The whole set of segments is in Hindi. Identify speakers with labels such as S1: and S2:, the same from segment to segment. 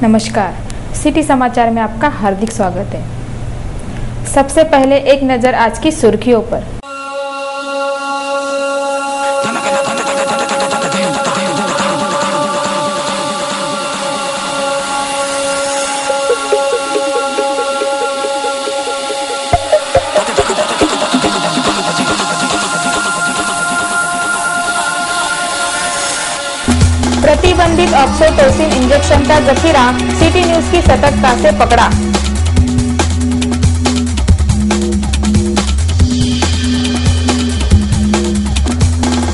S1: नमस्कार, सिटी समाचार में आपका हार्दिक स्वागत है। सबसे पहले एक नजर आज की सुर्खियों पर। प्रतिबंधित ऑक्सीटोसिन इंजेक्शन का जखीरा सिटी न्यूज की सतर्कता से पकड़ा।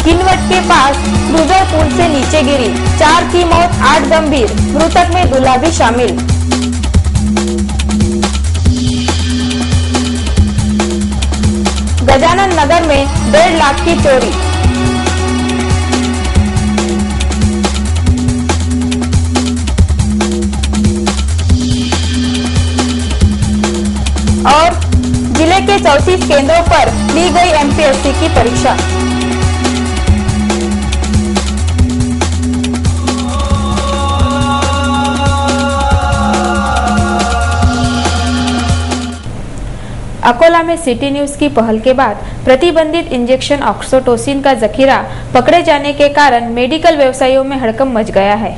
S1: किनवट के पास क्रूजर पुल से नीचे गिरी, 4 की मौत, 8 गंभीर, मृतक में दूल्हा भी शामिल। गजानन नगर में 1.5 लाख की चोरी। और जिले के 34 केंद्रों पर ली गई एमपीएससी की परीक्षा। अकोला में सिटी न्यूज की पहल के बाद प्रतिबंधित इंजेक्शन ऑक्सीटोसिन का जखीरा पकड़े जाने के कारण मेडिकल व्यवसायियों में हड़कंप मच गया है।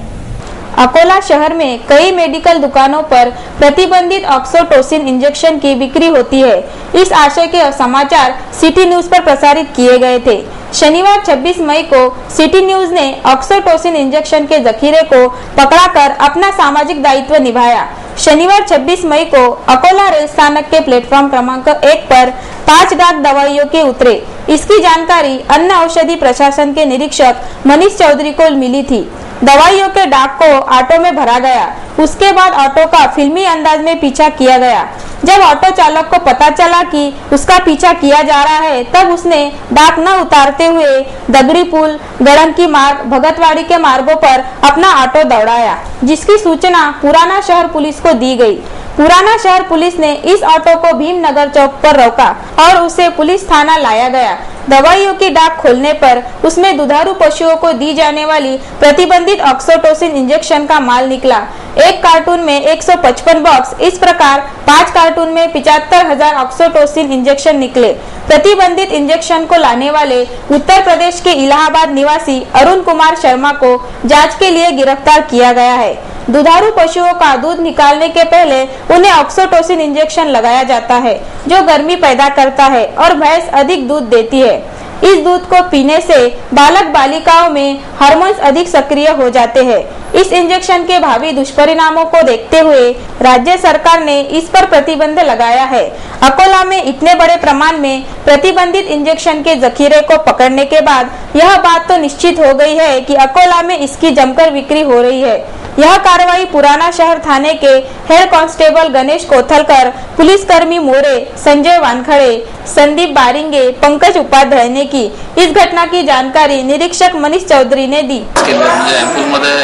S1: अकोला शहर में कई मेडिकल दुकानों पर प्रतिबंधित ऑक्सीटोसिन इंजेक्शन की बिक्री होती है। इस आशय के समाचार सिटी न्यूज पर प्रसारित किए गए थे। शनिवार 26 मई को सिटी न्यूज ने ऑक्सीटोसिन इंजेक्शन के जखीरे को पकड़ाकर अपना सामाजिक दायित्व निभाया। शनिवार 26 मई को अकोला रेल स्थानक के प्लेटफॉर्म क्रमांक 1 पर 5 डाक दवाइयों के उतरे। इसकी जानकारी अन्न औषधि प्रशासन के निरीक्षक मनीष चौधरी को मिली थी। दवाइयों के डाक को ऑटो में भरा गया। उसके बाद ऑटो का फिल्मी अंदाज में पीछा किया गया। जब ऑटो चालक को पता चला कि उसका पीछा किया जा रहा है, तब उसने डाक न उतारते हुए दगड़ी पुल, गड़ंकी मार्ग, भगतवाड़ी के मार्गों पर अपना ऑटो दौड़ाया, जिसकी सूचना पुराना शहर पुलिस को दी गई। पुराना शहर पुलिस ने इस ऑटो को भीमनगर चौक पर रोका और उसे पुलिस थाना लाया गया। दवाइयों की डाक खोलने पर उसमें दुधारू पशुओं को दी जाने वाली प्रतिबंधित ऑक्सीटोसिन इंजेक्शन का माल निकला। एक कार्टून में 155 बॉक्स, इस प्रकार 5 कार्टून में 75,000 ऑक्सीटोसिन इंजेक्शन निकले। प्रतिबंधित इंजेक्शन को लाने वाले उत्तर प्रदेश के इलाहाबाद निवासी अरुण कुमार शर्मा को जांच के लिए गिरफ्तार किया गया है। दुधारू पशुओं का दूध निकालने के पहले उन्हें ऑक्सीटोसिन इंजेक्शन लगाया जाता है, जो गर्मी पैदा करता है और भैंस अधिक दूध देती है। इस दूध को पीने से बालक बालिकाओं में हार्मोन्स अधिक सक्रिय हो जाते हैं। इस इंजेक्शन के भावी दुष्परिणामों को देखते हुए राज्य सरकार ने इस पर प्रतिबंध लगाया है। अकोला में इतने बड़े प्रमाण में प्रतिबंधित इंजेक्शन के जखीरे को पकड़ने के बाद यह बात तो निश्चित हो गई है कि अकोला में इसकी जमकर बिक्री हो रही है। यह कार्रवाई पुराना शहर थाने के हेड कांस्टेबल गणेश कोथलकर, पुलिसकर्मी मोरे, संजय वानखड़े, संदीप बारिंगे, पंकज उपाध्याय ने की। इस घटना की जानकारी निरीक्षक मनीष चौधरी ने दी।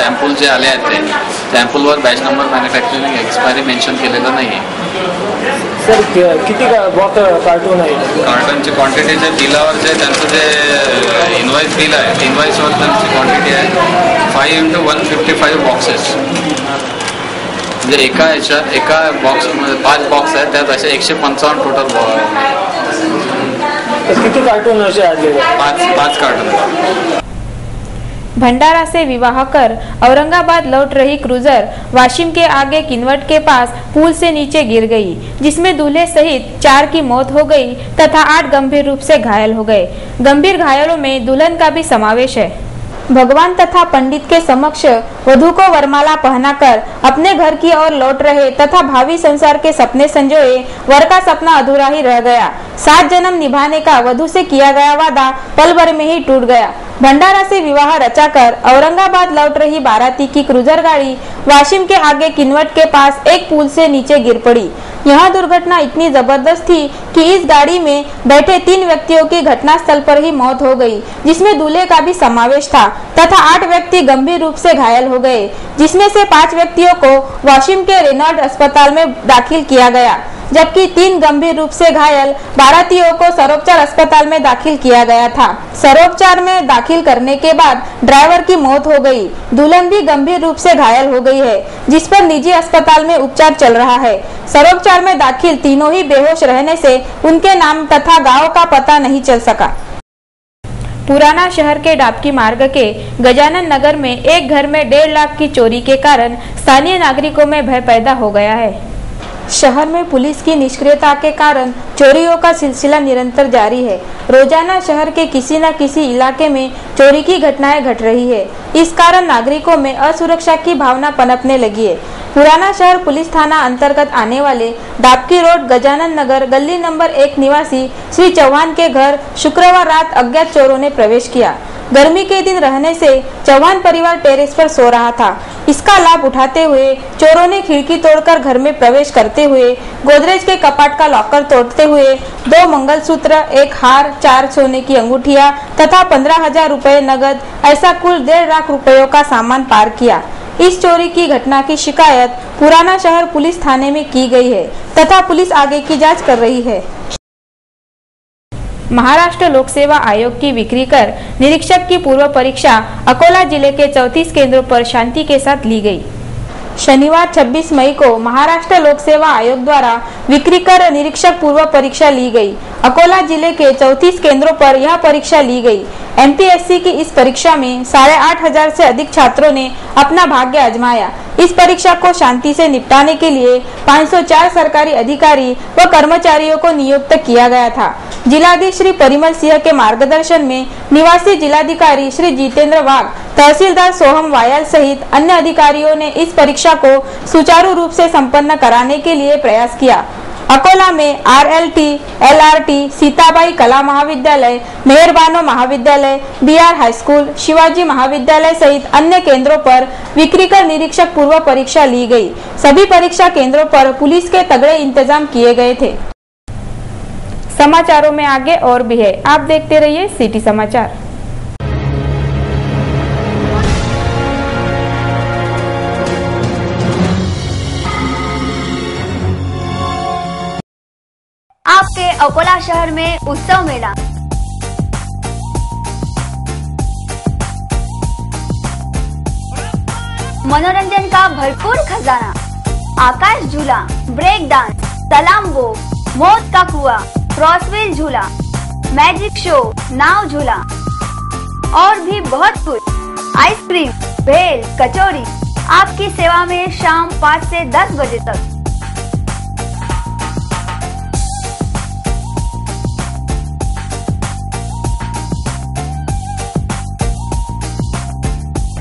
S2: एम्पूल जे आले आहेत ते एम्पूलवर batch number manufacturing expiry mention केलेलं नाही
S3: सर किती कार्टून आहे?
S2: कार्टनची क्वांटिटी जे बिलावर जे त्यांचं जे इनवॉइस बिल आहे, इनवॉइसवर त्यांची क्वांटिटी आहे 5 × 155 बॉक्सेस। म्हणजे एका बॉक्समध्ये 5 बॉक्स आहेत, त्यात असे 155 टोटल
S3: किती कार्टून असे आले?
S2: 5 कार्टून।
S1: भंडारा से विवाह कर औरंगाबाद लौट रही क्रूजर वाशिम के आगे किनवट के पास पुल से नीचे गिर गई, जिसमें दूल्हे सहित 4 की मौत हो गई तथा 8 गंभीर रूप से घायल हो गए। गंभीर घायलों में दुल्हन का भी समावेश है। भगवान तथा पंडित के समक्ष वधू को वरमाला पहनाकर अपने घर की ओर लौट रहे तथा भावी संसार के सपने संजोए वर का सपना अधूरा ही रह गया। 7 जन्म निभाने का वधू से किया गया वादा पल भर में ही टूट गया। भंडारा से विवाह रचाकर औरंगाबाद लौट रही बाराती की क्रूजर गाड़ी वाशिम के आगे किनवट के पास एक पुल से नीचे गिर पड़ी। यह दुर्घटना इतनी जबरदस्त थी कि इस गाड़ी में बैठे 3 व्यक्तियों की घटनास्थल पर ही मौत हो गई, जिसमें दूल्हे का भी समावेश था तथा 8 व्यक्ति गंभीर रूप से घायल हो गए, जिसमें से 5 व्यक्तियों को वाशिम के रेनॉल्ड अस्पताल में दाखिल किया गया। जबकि 3 गंभीर रूप से घायल बारातियों को सरोपचार अस्पताल में दाखिल किया गया था। सरोपचार में दाखिल करने के बाद ड्राइवर की मौत हो गई। दुल्हन भी गंभीर रूप से घायल हो गई है, जिस पर निजी अस्पताल में उपचार चल रहा है। सरोपचार में दाखिल तीनों ही बेहोश रहने से उनके नाम तथा गांव का पता नहीं चल सका। पुराना शहर के डाबकी मार्ग के गजानन नगर में एक घर में 1.5 लाख की चोरी के कारण स्थानीय नागरिकों में भय पैदा हो गया है। शहर में पुलिस की निष्क्रियता के कारण चोरियों का सिलसिला निरंतर जारी है। रोजाना शहर के किसी न किसी इलाके में चोरी की घटनाएं घट रही है। इस कारण नागरिकों में असुरक्षा की भावना पनपने लगी है। पुराना शहर पुलिस थाना अंतर्गत आने वाले डाबकी रोड गजानन नगर गली नंबर 1 निवासी श्री चौहान के घर शुक्रवार रात अज्ञात चोरों ने प्रवेश किया। गर्मी के दिन रहने से चौहान परिवार टेरेस पर सो रहा था। इसका लाभ उठाते हुए चोरों ने खिड़की तोड़कर घर में प्रवेश करते हुए गोदरेज के कपाट का लॉकर तोड़ते हुए 2 मंगलसूत्र, 1 हार, 4 सोने की अंगूठियां तथा 15,000 रुपए नगद, ऐसा कुल 1.5 लाख रुपयों का सामान पार किया। इस चोरी की घटना की शिकायत पुराना शहर पुलिस थाने में की गई है तथा पुलिस आगे की जांच कर रही है। महाराष्ट्र लोक सेवा आयोग की बिक्री कर निरीक्षक की पूर्व परीक्षा अकोला जिले के 34 केंद्रों पर शांति के साथ ली गई। शनिवार 26 मई को महाराष्ट्र लोक सेवा आयोग द्वारा बिक्री कर निरीक्षक पूर्व परीक्षा ली गई। अकोला जिले के 34 केंद्रों पर यह परीक्षा ली गई। एमपीएससी की इस परीक्षा में 8,500 से अधिक छात्रों ने अपना भाग्य आजमाया। इस परीक्षा को शांति से निपटाने के लिए 504 सरकारी अधिकारी व कर्मचारियों को नियुक्त किया गया था। जिलाधीश श्री परिमल सिंह के मार्गदर्शन में निवासी जिलाधिकारी श्री जितेंद्र वाघ, तहसीलदार सोहम वायल सहित अन्य अधिकारियों ने इस परीक्षा को सुचारू रूप से संपन्न कराने के लिए प्रयास किया। अकोला में आरएलटी, एलआरटी, सीताबाई कला महाविद्यालय, मेहरबानो महाविद्यालय, बीआर हाई स्कूल, शिवाजी महाविद्यालय सहित अन्य केंद्रों पर बिक्री कर निरीक्षक पूर्व परीक्षा ली गई। सभी परीक्षा केंद्रों पर पुलिस के तगड़े इंतजाम किए गए थे। समाचारों में आगे और भी है, आप देखते रहिए सिटी समाचार।
S4: आपके अकोला शहर में उत्सव मेला। मनोरंजन का भरपूर खजाना, आकाश झूला, ब्रेक डांस, सलाम वो, मौत का कुआं, क्रॉसव्हील झूला, मैजिक शो, नाव झूला और भी बहुत कुछ। आइसक्रीम, भेल, कचौरी आपकी सेवा में शाम 5 से 10 बजे तक।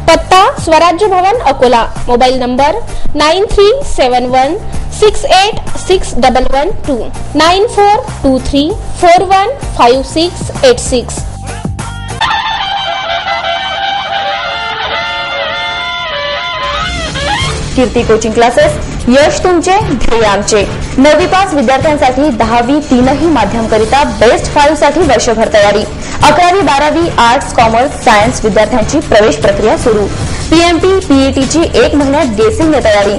S5: पत्ता Swarajya Bhavan Akola. Mobile number 9371686112 9423415686।
S6: Kirti coaching classes, यश तुमचे ध्येय आमचे। 9वी पास विद्यार्थ्यांसाठी 10वी 3ही माध्यमकरिता बेस्ट 5 साठी वर्षभर तयारी। 11वी 12वी आर्ट्स, कॉमर्स, सायन्स विद्यार्थ्यांची प्रवेश प्रक्रिया सुरू। पीएमटी पीईटीची 1 महिन्यात गेसिंग तयारी।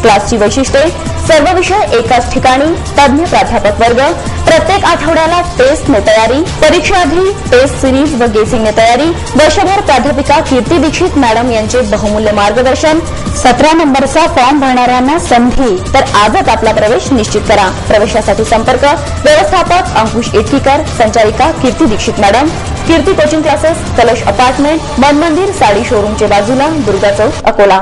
S6: क्लासची वैशिष्ट्ये, सर्व विषय एकाच ठिकाणी, तज्ञ प्राध्यापक वर्ग, प्रत्येक आठवड्याला टेस्ट तयारी, परीक्षाआधी टेस्ट सिरीज व गेसिंग तयारी। वर्षभर प्राध्यापिका कीर्ती दीक्षित मॅडम यांचे बहुमूल्य मार्गदर्शन। 17 नंबरचा फॉर्म भरणाऱ्यांना संधी, तर आजच आपला प्रवेश निश्चित करा। प्रवेशासाठी संपर्क व्यवस्थापक अंकुश इटकीकर, संचालिका कीर्ती दीक्षित मॅडम। कीर्ती कोचिंग क्लासेस, कलश अपार्टमेंट, मन मंदिर साडी शोरूमच्या बाजूला, दुर्गा चौक, अकोला।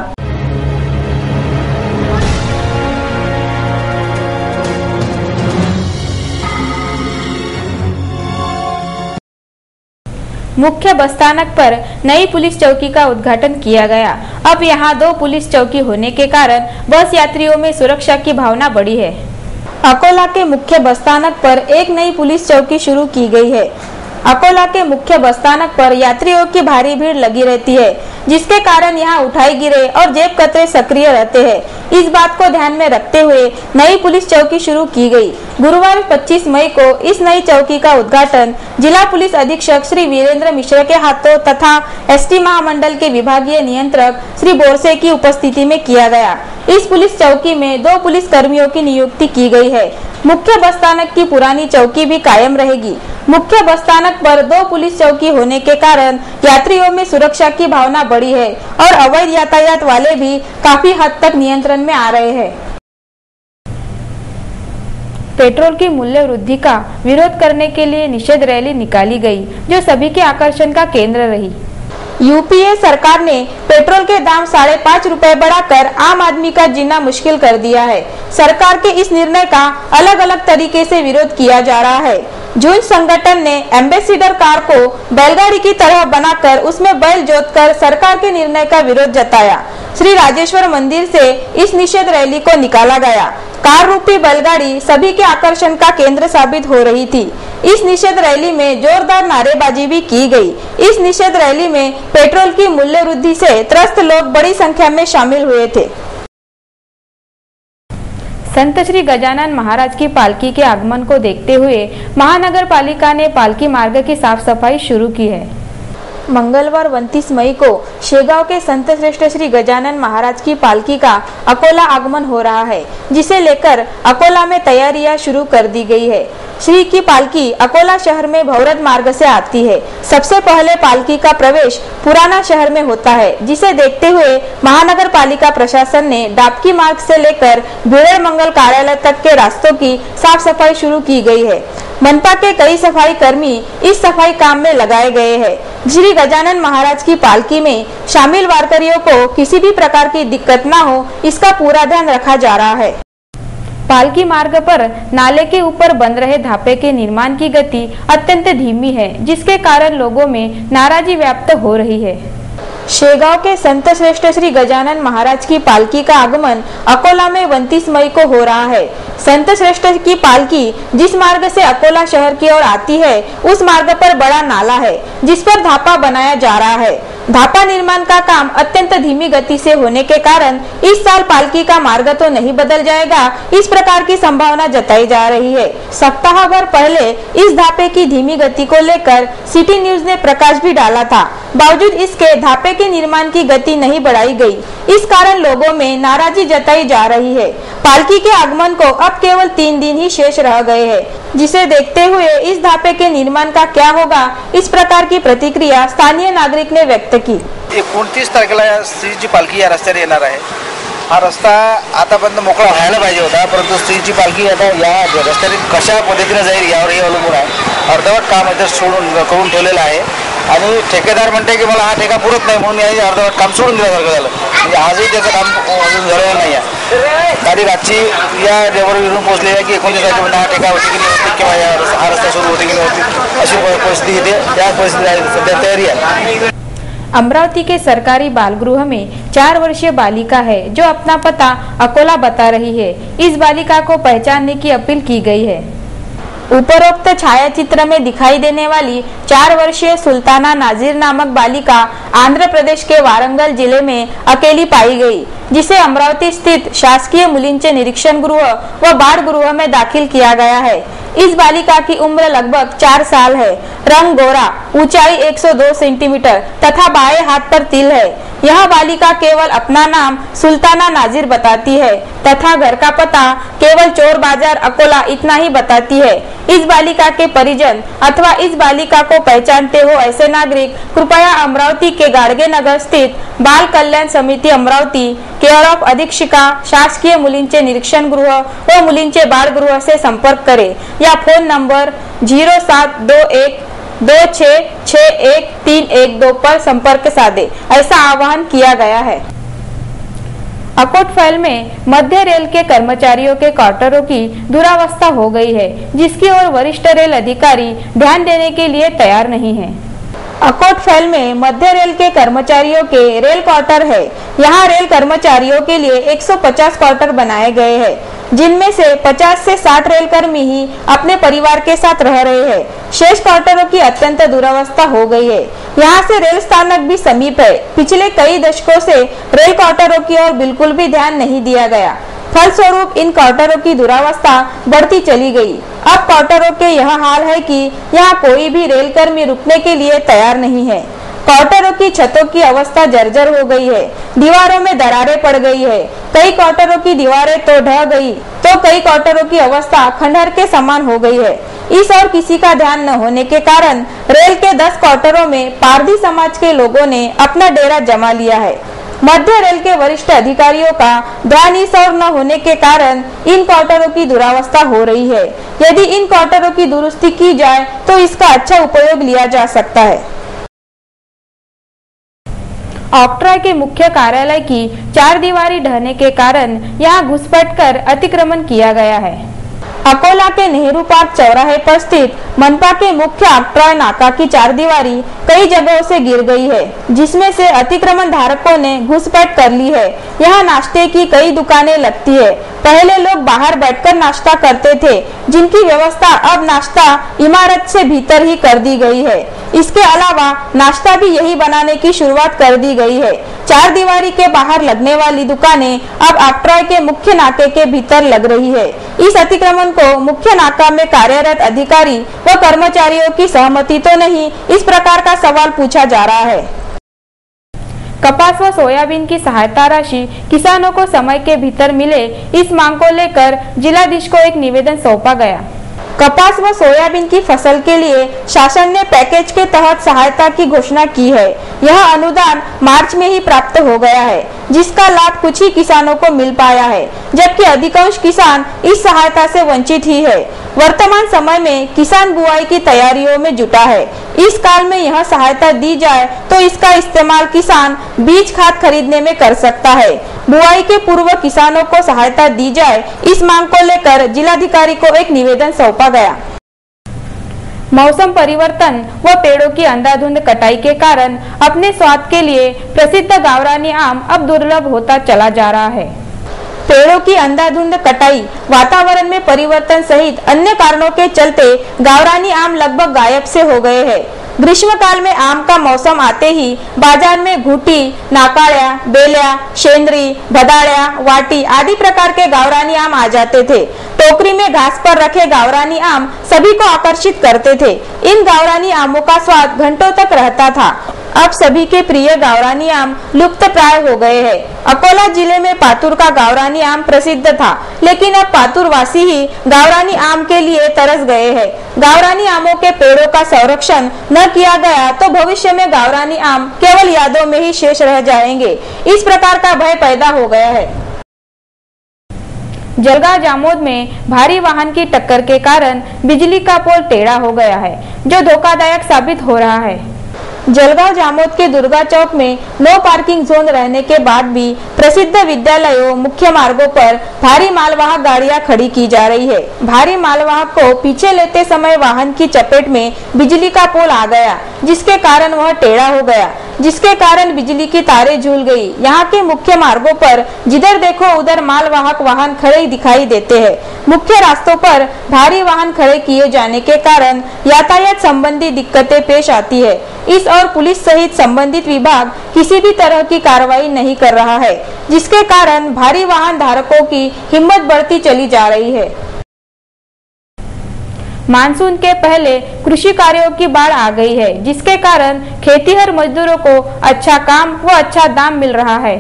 S1: मुख्य बस स्थानक पर नई पुलिस चौकी का उद्घाटन किया गया। अब यहां 2 पुलिस चौकी होने के कारण बस यात्रियों में सुरक्षा की भावना बढ़ी है। अकोला के मुख्य बस स्थानक पर एक नई पुलिस चौकी शुरू की गई है। अकोला के मुख्य बस स्थानक पर यात्रियों की भारी भीड़ लगी रहती है, जिसके कारण यहां उठाई गिरे और जेब कतरे सक्रिय रहते हैं। इस बात को ध्यान में रखते हुए नई पुलिस चौकी शुरू की गई। गुरुवार 25 मई को इस नई चौकी का उद्घाटन जिला पुलिस अधीक्षक श्री वीरेंद्र मिश्र के हाथों तथा एसटी महामंडल के विभागीय नियंत्रक श्री बोरसे की उपस्थिति में किया गया। इस पुलिस चौकी में 2 पुलिस कर्मियों की नियुक्ति की गई है। मुख्य बस स्थानक की पुरानी चौकी भी कायम रहेगी। मुख्य बस स्थानक पर 2 पुलिस चौकी होने के कारण यात्रियों में सुरक्षा की भावना बढ़ी है और अवैध यातायात वाले भी काफी हद तक नियंत्रण में आ रहे हैं। पेट्रोल की मूल्य वृद्धि का विरोध करने के लिए निषेध रैली निकाली गई, जो सभी के आकर्षण का केंद्र रही। यूपीए सरकार ने पेट्रोल के दाम 5.5 रुपए बढ़ाकर आम आदमी का जीना मुश्किल कर दिया है। सरकार के इस निर्णय का अलग अलग तरीके से विरोध किया जा रहा है। जून संगठन ने एम्बेसडर कार को बैलगाड़ी की तरह बनाकर उसमें बैल जोतकर सरकार के निर्णय का विरोध जताया। श्री राजेश्वर मंदिर से इस निषेध रैली को निकाला गया। कार रूपी बैलगाड़ी सभी के आकर्षण का केंद्र साबित हो रही थी। इस निषेध रैली में जोरदार नारेबाजी भी की गई। इस निषेध रैली में पेट्रोल की मूल्य वृद्धि से त्रस्त लोग बड़ी संख्या में शामिल हुए थे। संत श्री गजानन महाराज की पालकी के आगमन को देखते हुए महानगर पालिका ने पालकी मार्ग की साफ सफाई शुरू की है। मंगलवार 29 मई को शेगांव के संत श्रेष्ठ श्री गजानन महाराज की पालकी का अकोला आगमन हो रहा है, जिसे लेकर अकोला में तैयारियां शुरू कर दी गई है। श्री की पालकी अकोला शहर में भौरद मार्ग से आती है। सबसे पहले पालकी का प्रवेश पुराना शहर में होता है, जिसे देखते हुए महानगर पालिका प्रशासन ने डाबकी मार्ग से लेकर भीड़र मंगल कार्यालय तक के रास्तों की साफ सफाई शुरू की गई है। मनपा के कई सफाई कर्मी इस सफाई काम में लगाए गए हैं। श्री गजानन महाराज की पालकी में शामिल वारकरियों को किसी भी प्रकार की दिक्कत न हो, इसका पूरा ध्यान रखा जा रहा है। पालकी मार्ग पर नाले के ऊपर बन रहे धापे के निर्माण की गति अत्यंत धीमी है, जिसके कारण लोगों में नाराजी व्याप्त हो रही है। शेगांव के संत श्रेष्ठ श्री गजानन महाराज की पालकी का आगमन अकोला में 29 मई को हो रहा है। संत श्रेष्ठ की पालकी जिस मार्ग से अकोला शहर की ओर आती है, उस मार्ग पर बड़ा नाला है, जिस पर धापा बनाया जा रहा है। धापा निर्माण का काम अत्यंत धीमी गति से होने के कारण इस साल पालकी का मार्ग तो नहीं बदल जाएगा, इस प्रकार की संभावना जताई जा रही है। सप्ताह भर पहले इस धापे की धीमी गति को लेकर सिटी न्यूज ने प्रकाश भी डाला था। बावजूद इसके धापे के निर्माण की गति नहीं बढ़ाई गई, इस कारण लोगों में नाराजी जताई जा रही है। पालकी के आगमन को अब केवल 3 दिन ही शेष रह गए हैं, जिसे देखते हुए इस धापे के निर्माण का क्या होगा, इस प्रकार की प्रतिक्रिया स्थानीय नागरिक ने व्यक्त की।
S7: 29 तारखेला श्रीची पालखी या रस्त्यावर येणार आहे। हा रस्ता आतापर्यंत मोकळा व्हायला पाहिजे होता, परंतु श्रीची पालखी आता या रस्त्याने कशा पद्धतीने जाईल यावर हे अवलंबून आहे। अर्धवट काम इथे करून ठेवलेलं आहे आणि ठेकेदार म्हणते की मला हा ठेका पुरत नाही, म्हणून यांनी अर्धवट काम सोडून दिल्यासारखं झालं। म्हणजे आजही त्याचं काम अजून झालेलं नाही आहे। गाडी रातची या देवावर येऊन पोहोचली आहे की 29 तारखेपर्यंत हा ठेका होती की नाही होती किंवा हा रस्ता सुरू होती की नाही होती, अशी परिस्थिती इथे त्या परिस्थितीला सध्या तयारी आहे।
S1: अमरावती के सरकारी बालगृह में 4 वर्षीय बालिका है, जो अपना पता अकोला बता रही है। इस बालिका को पहचानने की अपील की गई है। उपरोक्त छायाचित्र में दिखाई देने वाली 4 वर्षीय सुल्ताना नाजिर नामक बालिका आंध्र प्रदेश के वारंगल जिले में अकेली पाई गई, जिसे अमरावती स्थित शासकीय मुलींचे निरीक्षण गृह व बाल गृह में दाखिल किया गया है। इस बालिका की उम्र लगभग 4 साल है। रंग गोरा, ऊंचाई 102 सेंटीमीटर तथा बाएं हाथ पर तिल है। यह बालिका केवल अपना नाम सुल्ताना नाजिर बताती है तथा घर का पता केवल चोर बाजार अकोला इतना ही बताती है। इस बालिका के परिजन अथवा इस बालिका को पहचानते हो ऐसे नागरिक कृपया अमरावती के गाडगे नगर स्थित बाल कल्याण समिति अमरावती केयर ऑफ अधीक्षिका शासकीय मुलींचे निरीक्षण गृह व मुलींचे बाल गृह से संपर्क करें या फोन नंबर 0721266132 पर संपर्क साधे, ऐसा आह्वान किया गया है। अकोटफैल में मध्य रेल के कर्मचारियों के क्वार्टरों की दुरावस्था हो गई है, जिसकी ओर वरिष्ठ रेल अधिकारी ध्यान देने के लिए तैयार नहीं है। अकोटफैल में मध्य रेल के कर्मचारियों के रेल क्वार्टर है। यहाँ रेल कर्मचारियों के लिए 150 क्वार्टर बनाए गए हैं, जिनमें से 50 से 60 रेल कर्मी ही अपने परिवार के साथ रह रहे हैं। शेष क्वार्टरों की अत्यंत दुरावस्था हो गई है। यहाँ से रेल स्थानक भी समीप है। पिछले कई दशकों से रेल क्वार्टरों की ओर बिल्कुल भी ध्यान नहीं दिया गया। फलस्वरूप इन क्वार्टरों की दुरावस्था बढ़ती चली गई। अब क्वार्टरों के यह हाल है कि यहाँ कोई भी रेलकर्मी रुकने के लिए तैयार नहीं है। क्वार्टरों की छतों की अवस्था जर्जर हो गई है, दीवारों में दरारें पड़ गई है, कई क्वार्टरों की दीवारें तो ढह गई तो कई क्वार्टरों की अवस्था खंडहर के समान हो गई है। इस और किसी का ध्यान न होने के कारण रेल के 10 क्वार्टरों में पारधी समाज के लोगों ने अपना डेरा जमा लिया है। मध्य रेल के वरिष्ठ अधिकारियों का ध्यान इस और न होने के कारण इन क्वार्टरों की दुरावस्था हो रही है। यदि इन क्वार्टरों की दुरुस्ती की जाए तो इसका अच्छा उपयोग लिया जा सकता है। ऑक्ट्रॉय के मुख्य कार्यालय की 4 दीवारी ढहने के कारण यहाँ घुसपैठ कर अतिक्रमण किया गया है। अकोला के नेहरू पार्क चौराहे पर स्थित मनपा के मुख्य ऑक्ट्रॉय नाका की 4 दीवारी कई जगहों से गिर गई है, जिसमें से अतिक्रमण धारकों ने घुसपैठ कर ली है। यहाँ नाश्ते की कई दुकानें लगती है। पहले लोग बाहर बैठकर नाश्ता करते थे, जिनकी व्यवस्था अब नाश्ता इमारत से भीतर ही कर दी गई है। इसके अलावा नाश्ता भी यही बनाने की शुरुआत कर दी गई है। 4 दीवारी के बाहर लगने वाली दुकानें अब ऑक्ट्रॉय के मुख्य नाके के भीतर लग रही है। इस अतिक्रमण को मुख्य नाका में कार्यरत अधिकारी व कर्मचारियों की सहमति तो नहीं, इस प्रकार का सवाल पूछा जा रहा है। कपास व सोयाबीन की सहायता राशि किसानों को समय के भीतर मिले, इस मांग को लेकर जिलाधीश को एक निवेदन सौंपा गया। कपास व सोयाबीन की फसल के लिए शासन ने पैकेज के तहत सहायता की घोषणा की है। यह अनुदान मार्च में ही प्राप्त हो गया है, जिसका लाभ कुछ ही किसानों को मिल पाया है, जबकि अधिकांश किसान इस सहायता से वंचित ही है। वर्तमान समय में किसान बुआई की तैयारियों में जुटा है। इस काल में यह सहायता दी जाए तो इसका इस्तेमाल किसान बीज खाद खरीदने में कर सकता है। बुआई के पूर्व किसानों को सहायता दी जाए, इस मांग को लेकर जिलाधिकारी को एक निवेदन सौंपा गया। मौसम परिवर्तन व पेड़ों की अंधाधुंध कटाई के कारण अपने स्वाद के लिए प्रसिद्ध गावरानी आम अब दुर्लभ होता चला जा रहा है। पेड़ों की अंधाधुंध कटाई, वातावरण में परिवर्तन सहित अन्य कारणों के चलते गावरानी आम लगभग गायब से हो गए हैं। ग्रीष्म काल में आम का मौसम आते ही बाजार में घूटी, नाकाड़ा, बेल्या, शेंद्री, भदाड़िया, वाटी आदि प्रकार के गावरानी आम आ जाते थे। टोकरी में घास पर रखे गावरानी आम सभी को आकर्षित करते थे। इन गावरानी आमों का स्वाद घंटों तक रहता था। अब सभी के प्रिय गावरानी आम लुप्त प्राय हो गए हैं। अकोला जिले में पातुर का गावरानी आम प्रसिद्ध था, लेकिन अब पातुर वासी ही गावरानी आम के लिए तरस गए हैं। गावरानी आमों के पेड़ों का संरक्षण न किया गया तो भविष्य में गावरानी आम केवल यादों में ही शेष रह जाएंगे। इस प्रकार का भय पैदा हो गया है। जलगांव जामोद में भारी वाहन की टक्कर के कारण बिजली का पोल टेढ़ा हो गया है, जो धोखादायक साबित हो रहा है। जलगांव जामोद के दुर्गा चौक में नो पार्किंग जोन रहने के बाद भी प्रसिद्ध विद्यालयों, मुख्य मार्गों पर भारी मालवाहक गाड़ियां खड़ी की जा रही है। भारी मालवाहक को पीछे लेते समय वाहन की चपेट में बिजली का पोल आ गया, जिसके कारण वह टेढ़ा हो गया, जिसके कारण बिजली की तारें झूल गई। यहाँ के मुख्य मार्गों पर जिधर देखो उधर मालवाहक वाहन खड़े दिखाई देते हैं। मुख्य रास्तों पर भारी वाहन खड़े किए जाने के कारण यातायात संबंधी दिक्कतें पेश आती है। इस और पुलिस सहित संबंधित विभाग किसी भी तरह की कार्रवाई नहीं कर रहा है, जिसके कारण भारी वाहन धारकों की हिम्मत बढ़ती चली जा रही है। मानसून के पहले कृषि कार्यों की बाढ़ आ गई है, जिसके कारण खेतीहर मजदूरों को अच्छा काम व अच्छा दाम मिल रहा है।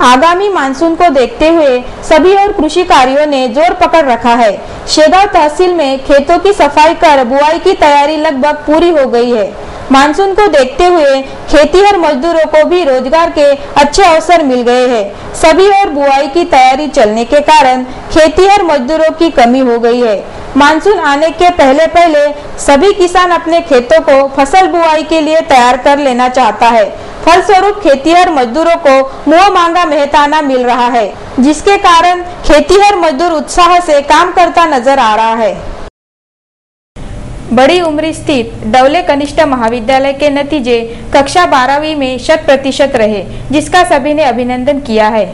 S1: आगामी मानसून को देखते हुए सभी और कृषि कार्यों ने जोर पकड़ रखा है। शेगांव तहसील में खेतों की सफाई कर बुआई की तैयारी लगभग पूरी हो गई है। मानसून को देखते हुए खेतीहर मजदूरों को भी रोजगार के अच्छे अवसर मिल गए हैं। सभी और बुआई की तैयारी चलने के कारण खेतीहर मजदूरों की कमी हो गई है। मानसून आने के पहले पहले सभी किसान अपने खेतों को फसल बुआई के लिए तैयार कर लेना चाहता है। फलस्वरूप खेतीहर मजदूरों को मुंह मांगा मेहताना मिल रहा है, जिसके कारण खेतीहर मजदूर उत्साह से काम करता नजर आ रहा है। बड़ी उमरी स्थित डवले कनिष्ठ महाविद्यालय के नतीजे कक्षा 12वीं में 100% रहे, जिसका सभी ने अभिनंदन किया है।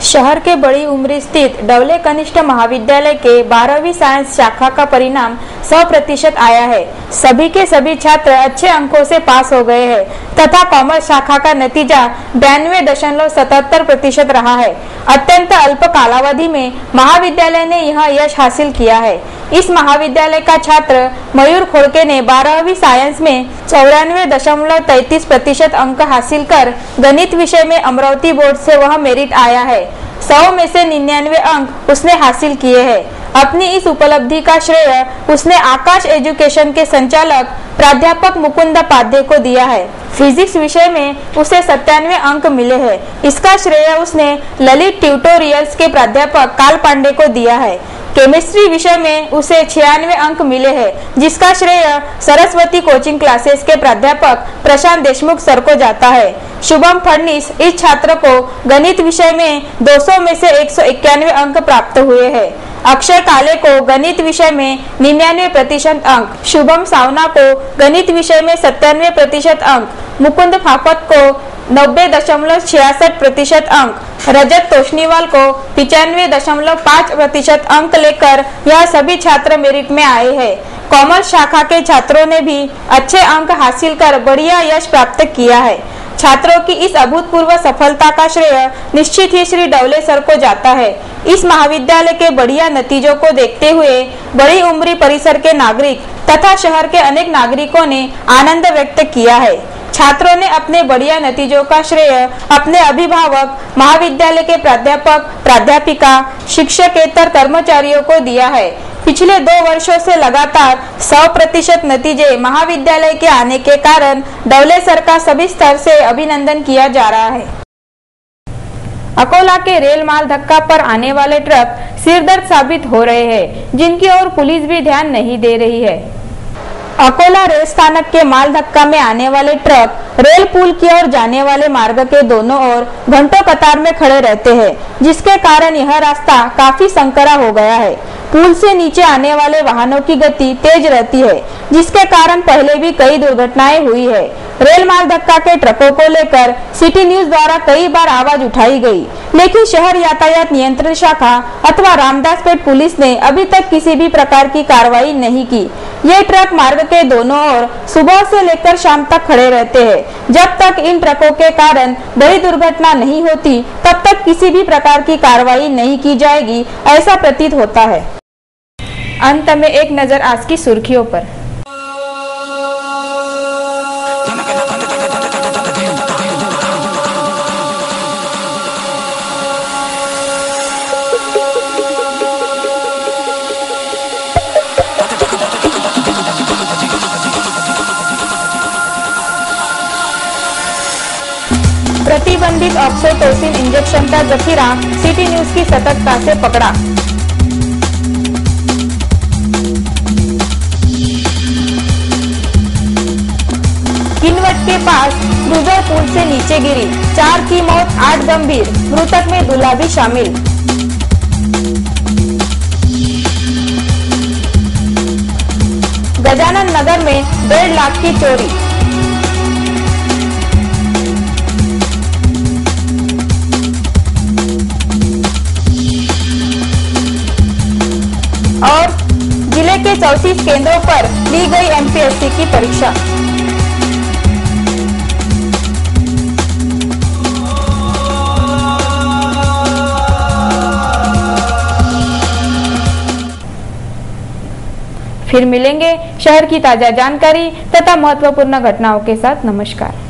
S1: शहर के बड़ी उमरी स्थित डवले कनिष्ठ महाविद्यालय के 12वीं साइंस शाखा का परिणाम 100% आया है। सभी के सभी छात्र अच्छे अंकों से पास हो गए हैं। तथा कॉमर्स शाखा का नतीजा 92.77% रहा है। अत्यंत अल्प कालावधि में महाविद्यालय ने यह यश हासिल किया है। इस महाविद्यालय का छात्र मयूर खोड़के ने 12वीं साइंस में 94.33% अंक हासिल कर गणित विषय में अमरावती बोर्ड से वह मेरिट आया है। 100 में से 99 अंक उसने हासिल किए हैं। अपनी इस उपलब्धि का श्रेय उसने आकाश एजुकेशन के संचालक प्राध्यापक मुकुंद पाध्ये को दिया है। फिजिक्स विषय में उसे 97 अंक मिले हैं। इसका श्रेय उसने ललित ट्यूटोरियल्स के प्राध्यापक काल पांडे को दिया है। केमिस्ट्री विषय में उसे 96 अंक मिले हैं, जिसका श्रेय सरस्वती कोचिंग क्लासेस के प्राध्यापक प्रशांत देशमुख सर को जाता है। शुभम फडनीस इस छात्र को गणित विषय में 200 में से 191 अंक प्राप्त हुए हैं। अक्षय काले को गणित विषय में 99% अंक, शुभम सावना को गणित विषय में 97% अंक, मुकुंद फाफत को 90.66% अंक, रजत तोशनीवाल को 95.5% अंक लेकर यह सभी छात्र मेरिट में आए हैं। कॉमर्स शाखा के छात्रों ने भी अच्छे अंक हासिल कर बढ़िया यश प्राप्त किया है। छात्रों की इस अभूतपूर्व सफलता का श्रेय निश्चित ही श्री डवले सर को जाता है। इस महाविद्यालय के बढ़िया नतीजों को देखते हुए बड़ी उम्री परिसर के नागरिक तथा शहर के अनेक नागरिकों ने आनंद व्यक्त किया है। छात्रों ने अपने बढ़िया नतीजों का श्रेय अपने अभिभावक, महाविद्यालय के प्राध्यापक, प्राध्यापिका, शिक्षकेतर कर्मचारियों को दिया है। पिछले 2 वर्षों से लगातार 100% नतीजे महाविद्यालय के आने के कारण डवले सर का सभी स्तर से अभिनंदन किया जा रहा है। अकोला के रेल माल धक्का पर आने वाले ट्रक सिरदर्द साबित हो रहे हैं, जिनकी ओर पुलिस भी ध्यान नहीं दे रही है। अकोला रेल स्थानक के माल धक्का में आने वाले ट्रक रेल पुल की ओर जाने वाले मार्ग के दोनों ओर घंटों कतार में खड़े रहते हैं, जिसके कारण यह रास्ता काफी संकरा हो गया है। पुल से नीचे आने वाले वाहनों की गति तेज रहती है, जिसके कारण पहले भी कई दुर्घटनाएं हुई है। रेल माल धक्का के ट्रकों को लेकर सिटी न्यूज द्वारा कई बार आवाज उठाई गई, लेकिन शहर यातायात नियंत्रण शाखा अथवा रामदासपेट पुलिस ने अभी तक किसी भी प्रकार की कार्रवाई नहीं की। ये ट्रक मार्ग के दोनों ओर सुबह से लेकर शाम तक खड़े रहते हैं। जब तक इन ट्रकों के कारण बड़ी दुर्घटना नहीं होती, तब तक किसी भी प्रकार की कार्रवाई नहीं की जाएगी, ऐसा प्रतीत होता है। अंत में एक नजर आज की सुर्खियों पर। प्रतिबंधित ऑक्सीटोसिन इंजेक्शन का जखीरा सिटी न्यूज की सतर्कता से पकड़ा। किनवट के पास क्रूजर पुल से नीचे गिरी, 4 की मौत, 8 गंभीर, मृतक में दूल्हा भी शामिल। गजानन नगर में 1.5 लाख की चोरी। और जिले के 34 केंद्रों पर ली गई एमपीएससी की परीक्षा। फिर मिलेंगे शहर की ताजा जानकारी तथा महत्वपूर्ण घटनाओं के साथ। नमस्कार।